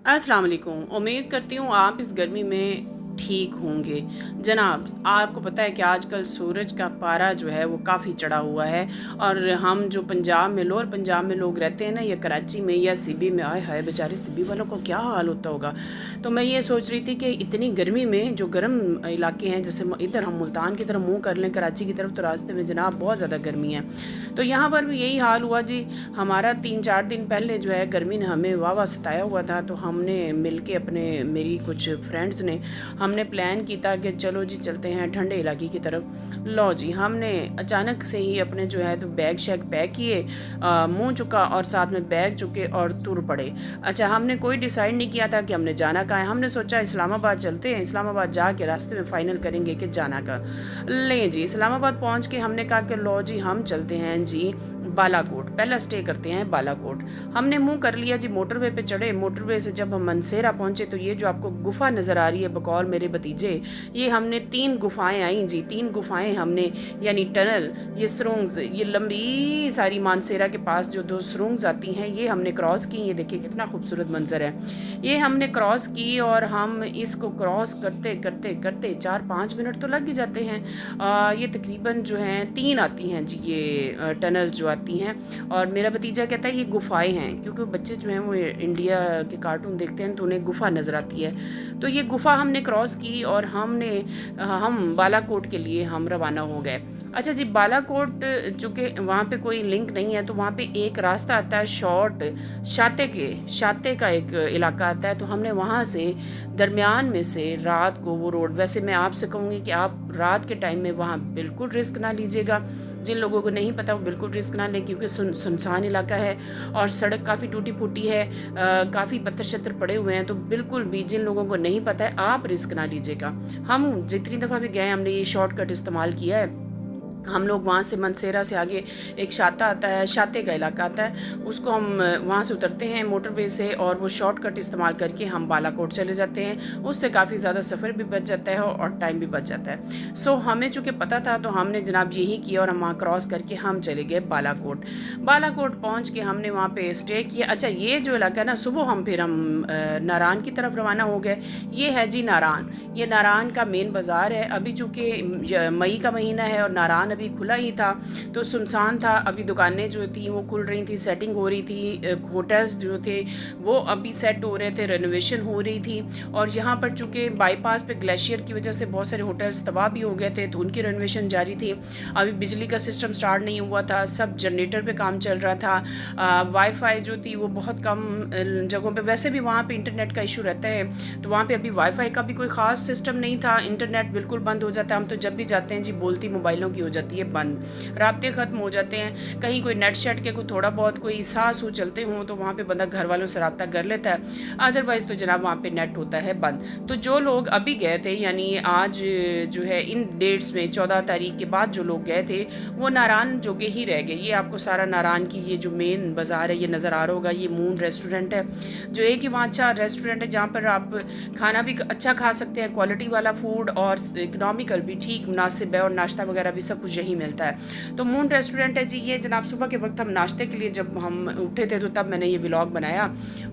अस्सलाम वालेकुम। उम्मीद करती हूँ आप इस गर्मी में ठीक होंगे। जनाब, आपको पता है कि आजकल सूरज का पारा जो है वो काफ़ी चढ़ा हुआ है, और हम जो पंजाब में, लोअर पंजाब में लोग रहते हैं ना, या कराची में या सिबी में, आए हाय बेचारे सिबी वालों को क्या हाल होता होगा। तो मैं ये सोच रही थी कि इतनी गर्मी में जो गर्म इलाके हैं, जैसे इधर हम मुल्तान की तरफ मुँह कर लें, कराची की तरफ, तो रास्ते में जनाब बहुत ज़्यादा गर्मी है। तो यहाँ पर भी यही हाल हुआ जी। हमारा 3-4 दिन पहले जो है गर्मी ने हमें वाह वाह सताया हुआ था। तो हमने मिल के अपने, मेरी कुछ फ्रेंड्स ने, हमने प्लान किया कि चलो जी चलते हैं ठंडे इलाके की तरफ। लो जी, हमने अचानक से ही अपने जो है तो बैग शैग पैक किए, मुँह चुका और साथ में बैग चुके और तुर पड़े। अच्छा, हमने कोई डिसाइड नहीं किया था कि हमने जाना कहाँ है। हमने सोचा इस्लामाबाद चलते हैं, इस्लामाबाद जाके रास्ते में फ़ाइनल करेंगे कि जाना कहाँ। लें जी, इस्लामाबाद पहुँच के हमने कहा कि लो जी हम चलते हैं जी बालाकोट, पहला स्टे करते हैं बालाकोट। हमने मुंह कर लिया जी, मोटरवे पे चढ़े। मोटरवे से जब हम मनसेरा पहुंचे तो ये जो आपको गुफा नज़र आ रही है, बकौल मेरे भतीजे, ये हमने 3 गुफाएं आई जी। 3 गुफाएं हमने, यानी टनल, ये सुरंग्स, ये लंबी सारी मानसेरा के पास जो 2 सुरंग्स आती हैं, ये हमने क्रॉस की। ये देखिए कितना खूबसूरत मंजर है। ये हमने क्रॉस की और हम इसको क्रॉस करते करते करते 4-5 मिनट तो लग ही जाते हैं। ये तकरीबन जो हैं 3 आती हैं जी, ये टनल जो आती हैं। और मेरा भतीजा कहता है ये गुफाएं हैं, क्योंकि बच्चे जो हैं वो इंडिया के कार्टून देखते हैं तो उन्हें गुफा नज़र आती है। तो ये गुफा हमने क्रॉस की और हम बालाकोट के लिए हम रवाना हो गए। अच्छा जी, बालाकोट चूँकि वहाँ पे कोई लिंक नहीं है, तो वहाँ पे एक रास्ता आता है शॉर्ट, शाते का एक इलाका आता है। तो हमने वहाँ से दरमियान में से रात को वो रोड, वैसे मैं आपसे कहूँगी कि आप रात के टाइम में वहाँ बिल्कुल रिस्क ना लीजिएगा। जिन लोगों को नहीं पता वो बिल्कुल रिस्क ना लें, क्योंकि सुनसान इलाका है और सड़क काफ़ी टूटी फूटी है, काफ़ी पत्थर शत्थर पड़े हुए हैं। तो बिल्कुल भी जिन लोगों को नहीं पता है आप रिस्क ना लीजिएगा। हम जितनी दफ़ा भी गए हमने ये शॉर्टकट इस्तेमाल किया है। हम लोग वहाँ से मनसेरा से आगे एक शाता आता है, शाते का इलाका आता है, उसको हम वहाँ से उतरते हैं मोटरवे से, और वो शॉर्टकट इस्तेमाल करके हम बालाकोट चले जाते हैं। उससे काफ़ी ज़्यादा सफ़र भी बच जाता है और टाइम भी बच जाता है। सो हमें चूँकि पता था तो हमने जनाब यही किया और हम वहाँ क्रॉस करके हम चले गए बालाकोट। बालाकोट पहुँच के हमने वहाँ पर स्टे किया। अच्छा, ये जो इलाका है ना, सुबह फिर हम नारान की तरफ रवाना हो गए। ये है जी नारान, ये नारान का मेन बाज़ार है। अभी चूँकि मई का महीना है और नारान अभी खुला ही था, तो सुनसान था। अभी दुकानें जो थी वो खुल रही थी, सेटिंग हो रही थी, होटल्स जो थे वो अभी सेट हो रहे थे, रेनोवेशन हो रही थी। और यहाँ पर चूँकि बाईपास पे ग्लेशियर की वजह से बहुत सारे होटल्स तबाह भी हो गए थे, तो उनकी रेनोवेशन जारी थी। अभी बिजली का सिस्टम स्टार्ट नहीं हुआ था, सब जनरेटर पे काम चल रहा था। वाईफाई जो थी वो बहुत कम जगहों पे, वैसे भी वहाँ पे इंटरनेट का इशू रहता है, तो वहाँ पे अभी वाईफाई का भी कोई ख़ास सिस्टम नहीं था। इंटरनेट बिल्कुल बंद हो जाता है। हम तो जब भी जाते हैं जी बोलती मोबाइलों की हो जाती है बंद, राब्ते ख़त्म हो जाते हैं। कहीं कोई नेट शेट के कोई थोड़ा बहुत कोई सास चलते हों तो वहाँ पे बंदा घर वालों से रब्ता कर लेता है, अदरवाइज़ तो जनाब वहाँ पे नेट होता है बंद। तो जो लोग अभी गए थे, यानी आज जो है इन डेट्स में 14 तारीख के बाद जो लोग गए थे वो नारान जोगे ही रह गए। ये आपको सारा नारान की ये जो मेन बाज़ार है ये नज़र आ रहा होगा। ये मून रेस्टोरेंट है, जो एक ही वहाँ अच्छा रेस्टोरेंट है जहाँ पर आप खाना भी अच्छा खा सकते हैं, क्वालिटी वाला फूड, और इकनॉमिकल भी ठीक मुनासिब है, और नाश्ता वगैरह भी सब कुछ यही मिलता है। तो मून रेस्टोरेंट है जी ये जनाब। सुबह के वक्त हम नाश्ते के लिए जब हम उठे थे तो तब मैंने ये व्लॉग बनाया,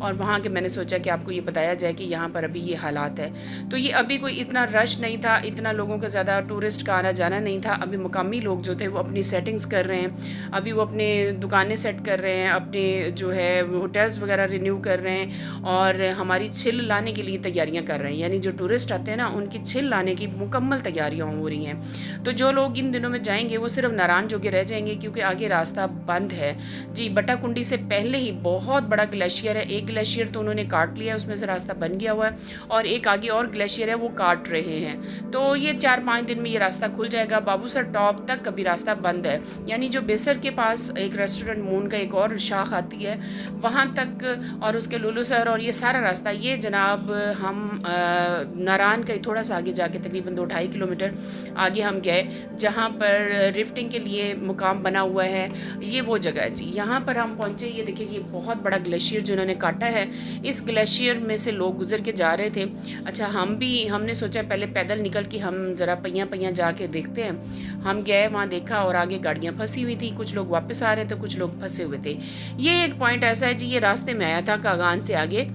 और वहाँ के मैंने सोचा कि आपको ये बताया जाए कि यहाँ पर अभी ये हालात है। तो ये अभी कोई इतना रश नहीं था, इतना लोगों का ज़्यादा टूरिस्ट का आना जाना नहीं था। अभी मुकामी लोग जो थे वो अपनी सेटिंग्स कर रहे हैं, अभी वो अपने दुकानें सेट कर रहे हैं, अपने जो है होटल्स वगैरह रिन्यू कर रहे हैं, और हमारी छिल लाने के लिए तैयारियां कर रहे हैं। यानी जो टूरिस्ट आते हैं ना उनकी छिल लाने की मुकम्मल तैयारियां हो रही हैं। तो जो लोग इन दिनों में जाएंगे वो सिर्फ नारायण जोगे रह जाएंगे, क्योंकि आगे रास्ता बंद है जी। बटाकुंडी से पहले ही बहुत बड़ा ग्लेशियर है, एक ग्लेशियर तो उन्होंने काट लिया, उसमें से रास्ता बन गया हुआ है, और एक आगे और ग्लेशियर है वो काट रहे हैं। तो ये 4-5 दिन में ये रास्ता खुल जाएगा। बाबूसर टॉप तक अभी रास्ता बंद है, यानी जो बेसर के पास एक रेस्टोरेंट मून का एक और शाख आती है वहाँ तक, और उसके लुलू सर और ये सारा रास्ता, ये जनाब हम नारायण का थोड़ा सा आगे जाके तकरीबन 2-2.5 किलोमीटर आगे हम गए, जहाँ पर रिफ्टिंग के लिए मुकाम बना हुआ है। ये वो जगह है जी। यहाँ पर हम पहुँचे, ये देखिए ये बहुत बड़ा ग्लेशियर जो इन्होंने काटा है, इस ग्लेशियर में से लोग गुजर के जा रहे थे। अच्छा, हमने सोचा पहले पैदल निकल के हम ज़रा पहिया पहिया जाके देखते हैं। हम गए, वहाँ देखा और आगे गाड़ियाँ फंसी हुई थी, कुछ लोग वापस आ रहे थे, कुछ लोग फंसे हुए थे। ये एक पॉइंट ऐसा है जी, ये रास्ते में आया था कागान से आगे,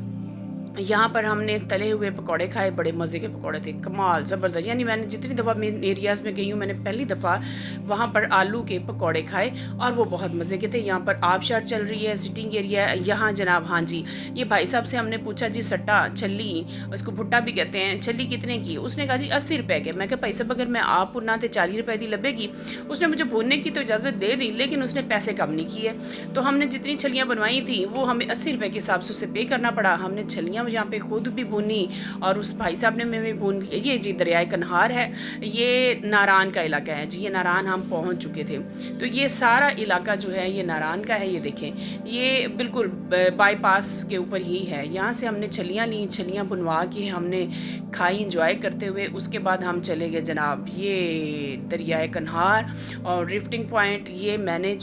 यहाँ पर हमने तले हुए पकौड़े खाए, बड़े मज़े के पकौड़े थे, कमाल ज़बरदस्त। यानी मैंने जितनी दफ़ा मेन एरियाज़ में गई हूँ, मैंने पहली दफ़ा वहाँ पर आलू के पकौड़े खाए और वो बहुत मज़े के थे। यहाँ पर आबशार चल रही है, सिटिंग एरिया है यहाँ जनाब। हाँ जी, ये भाई साहब से हमने पूछा जी सट्टा छली, उसको भुट्टा भी कहते हैं, छली कितने की? उसने कहा जी 80 रुपये के। मैं कहा भाई साहब अगर मैं आप भुना तो 40 रुपये की लगेगी। उसने मुझे भुनने की तो इजाज़त दे दी, लेकिन उसने पैसे कम नहीं किए। तो हमने जितनी छलियाँ बनवाई थी वो हमें 80 रुपये के हिसाब से उसे पे करना पड़ा। हमने छलियाँ यहाँ पे खुद भी भुनी और उस भाई साहब ने मैं भी भून। ये जी दरियाए कन्हार है, ये नारान का इलाका है जी। ये नारान हम पहुंच चुके थे, तो ये सारा इलाका जो है ये नारान का है। ये देखें, ये बिल्कुल बाईपास के ऊपर ही है। यहाँ से हमने छलियाँ ली, छलियाँ बुनवा के हमने खाई इंजॉय करते हुए। उसके बाद हम चले गए जनाब ये दरियाए कन्हार और रिफ्टिंग पॉइंट। ये मैंने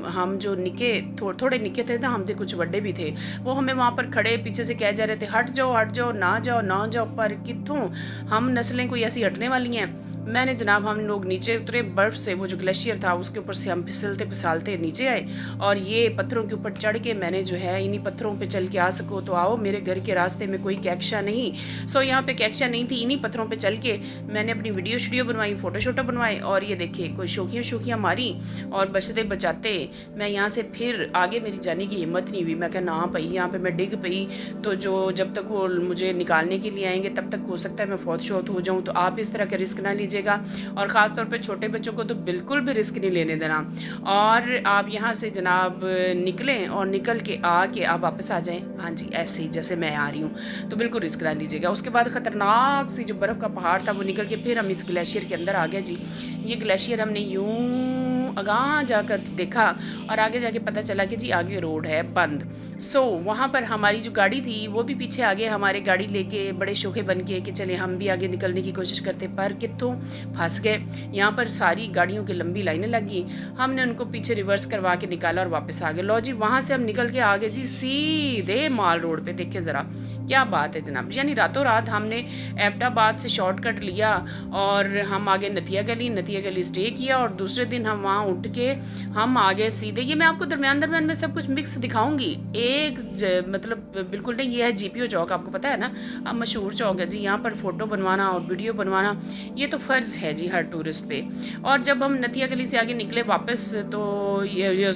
हम जो निके थोड़े निके थे ना, हम थे कुछ बड़े भी थे, वो हमें वहाँ पर खड़े पीछे से कह जा रहे थे हट जाओ ना जाओ। पर कित्थों हम नस्लें कोई ऐसी हटने वाली हैं। मैंने जनाब, हम लोग नीचे उतरे, बर्फ़ से वो जो ग्लेशियर था उसके ऊपर से हम फिसलते फिसलते नीचे आए और ये पत्थरों के ऊपर चढ़ के मैंने जो है इन्हीं पत्थरों पे चल के आ सको तो आओ। मेरे घर के रास्ते में कोई कैक्शा नहीं, यहाँ पे कैक्शा नहीं थी। इन्हीं पत्थरों पे चल के मैंने अपनी वीडियो बनवाई, फ़ोटो बनवाए और ये देखिए कोई शोखियाँ मारी और बचते बचाते मैं यहाँ से फिर आगे मेरी जाने की हिम्मत नहीं हुई। मैं कहा ना पई, यहाँ पर मैं डिग पई तो जब तक वो मुझे निकालने के लिए आएंगे तब तक हो सकता है मैं फौत शौत हो जाऊँ। तो आप इस तरह का रिस्क ना लीजिएगा और ख़ास तौर पे छोटे बच्चों को तो बिल्कुल भी रिस्क नहीं लेने देना। और आप यहाँ से जनाब निकलें और निकल के आके आप वापस आ जाएं। हाँ जी, ऐसे ही जैसे मैं आ रही हूँ, तो बिल्कुल रिस्क ना लीजिएगा। उसके बाद ख़तरनाक सी जो बर्फ़ का पहाड़ था वो निकल के फिर हम इस ग्लेशियर के अंदर आ गए जी। ये ग्लेशियर हमने यूँ आगाह जाकर देखा और आगे जाके पता चला कि जी आगे रोड है बंद। वहाँ पर हमारी जो गाड़ी थी वो भी पीछे आगे हमारे गाड़ी लेके बड़े शोखे बन के कि चले हम भी आगे निकलने की कोशिश करते, पर कित्तों फंस गए। यहाँ पर सारी गाड़ियों की लंबी लाइनें लगी, हमने उनको पीछे रिवर्स करवा के निकाला और वापस आ गए। लो जी, वहाँ से हम निकल के आ गए जी सीधे माल रोड पे। देखिए ज़रा क्या बात है जनाब, यानी रातों रात हमने एबटाबाद से शॉर्टकट लिया और हम आगे नतिया गली स्टे किया और दूसरे दिन हम वहाँ उठ के हम आगे सीधे। ये मैं आपको दरमियान में सब कुछ मिक्स दिखाऊंगी। मतलब बिल्कुल नहीं, ये है जीपीओ चौक, आपको पता है ना, अब मशहूर चौक है जी। यहाँ पर फ़ोटो बनवाना और वीडियो बनवाना ये तो फ़र्ज़ है जी हर टूरिस्ट पे। और जब हम नतिया गली से आगे निकले वापस तो ये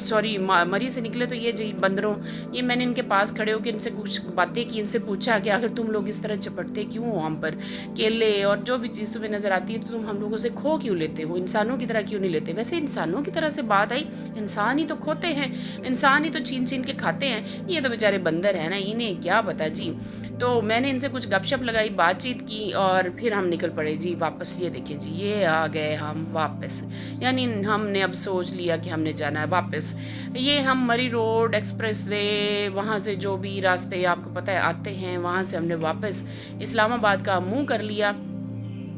मरी से निकले तो ये जी बंदरों, ये मैंने इनके पास खड़े होकर इनसे कुछ बातें की, इनसे पूछा कि आखिर तुम लोग इस तरह चपटते क्यों हो हम पर, केले और जो भी चीज़ तुम्हें नज़र आती है तो तुम हम लोगों से खो क्यों लेते हो, इंसानों की तरह क्यों नहीं लेते। वैसे इंसानों की तरह से बात आई, इंसान ही तो खोते हैं, इंसान ही तो छीन के खाते हैं, ये तो बेचारे बंदर हैं ना, इन्हें क्या पता जी। तो मैंने इनसे कुछ गपशप लगाई, बातचीत की और फिर हम निकल पड़े जी वापस। ये देखिए जी, ये आ गए हम वापस, यानी हमने अब सोच लिया कि हमने जाना है वापस। ये हम मरी रोड एक्सप्रेस वे, वहाँ से जो भी रास्ते आपको पता है आते हैं, वहाँ से हमने वापस इस्लामाबाद का मुंह कर लिया।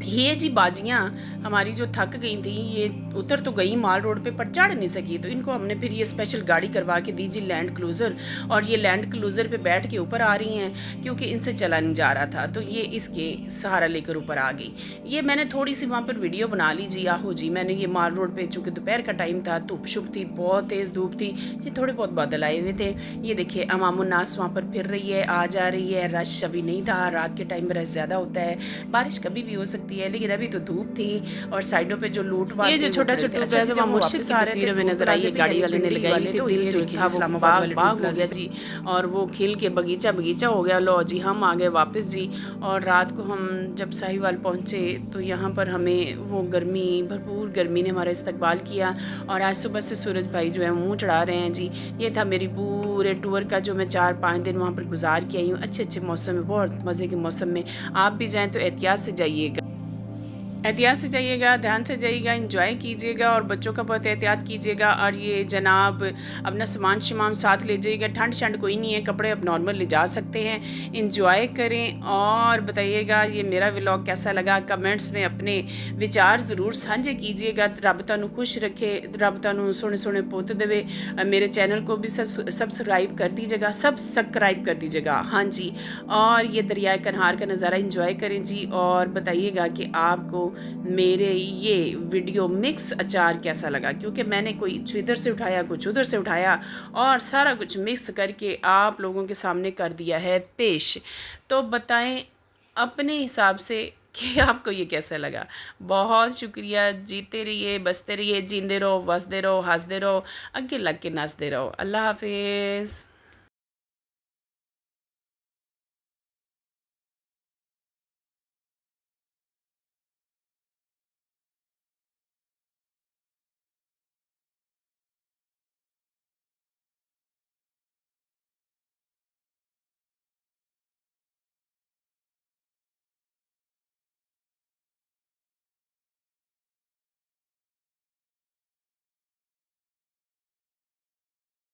ये जी बाजियाँ हमारी जो थक गई थी, ये उतर तो गई माल रोड पे पर चढ़ नहीं सकी, तो इनको हमने फिर ये स्पेशल गाड़ी करवा के दी जी लैंड क्रूज़र, और ये लैंड क्रूज़र पे बैठ के ऊपर आ रही हैं क्योंकि इनसे चला नहीं जा रहा था, तो ये इसके सहारा लेकर ऊपर आ गई। ये मैंने थोड़ी सी वहाँ पर वीडियो बना ली जी। आहो जी, मैंने ये माल रोड पर, चूँकि दोपहर का टाइम था, धूप शुभ थी, बहुत तेज़ धूप थी, ये थोड़े बहुत बादल आए हुए थे। ये देखिए अमामुन्नास वहाँ पर फिर रही है, आ जा रही है, रश अभी नहीं था, रात के टाइम में रश ज़्यादा होता है, बारिश कभी भी हो सकती है, लेकिन अभी तो धूप थी और साइडों पे जो लूट वाट, ये जो छोटा छोटा वहाँ मुर्शिद की तस्वीरें में नजर आई है, गाड़ी वाले ने लगाई थी, दिल जो था वो बाग हो गया जी, और वो खिल के बगीचा हो गया। लो जी, हम आ गए वापस जी। और रात को हम जब साहिवाल पहुँचे तो यहाँ पर हमें वो भरपूर गर्मी ने हमारा इस्तकबाल किया, और आज सुबह से सूरज भाई जो है मुँह चढ़ा रहे हैं जी। ये था मेरी पूरे टूर का जो मैं 4-5 दिन वहाँ पर गुजार के आई हूँ, अच्छे मौसम में, बहुत मज़े के मौसम में। आप भी जाएँ तो एहतियात से जाइएगा, एहतियात से जाइएगा, ध्यान से जाइएगा, इंजॉय कीजिएगा और बच्चों का बहुत एहतियात कीजिएगा। और ये जनाब अपना सामान साथ ले जाइएगा, ठंड शंड कोई नहीं है, कपड़े अब नॉर्मल ले जा सकते हैं। इंजॉय करें और बताइएगा ये मेरा व्लॉग कैसा लगा, कमेंट्स में अपने विचार ज़रूर साझे कीजिएगा। रब तुहानू खुश रखे, रब तुहानू सोने सोने पुत देवे। मेरे चैनल को भी सब्सक्राइब कर दीजिएगा, हाँ जी। और ये दरियाए कन्हार का नज़ारा इंजॉय करें जी, और बताइएगा कि आपको मेरे ये वीडियो मिक्स अचार कैसा लगा, क्योंकि मैंने कुछ इधर से उठाया कुछ उधर से उठाया और सारा कुछ मिक्स करके आप लोगों के सामने कर दिया है पेश। तो बताएं अपने हिसाब से कि आपको ये कैसा लगा। बहुत शुक्रिया। जीते रहिए, बसते रहिए, जींदे रहो, बसते रहो, हंसते रहो, अगे लग के नसते रहो। अल्लाह हाफिज़।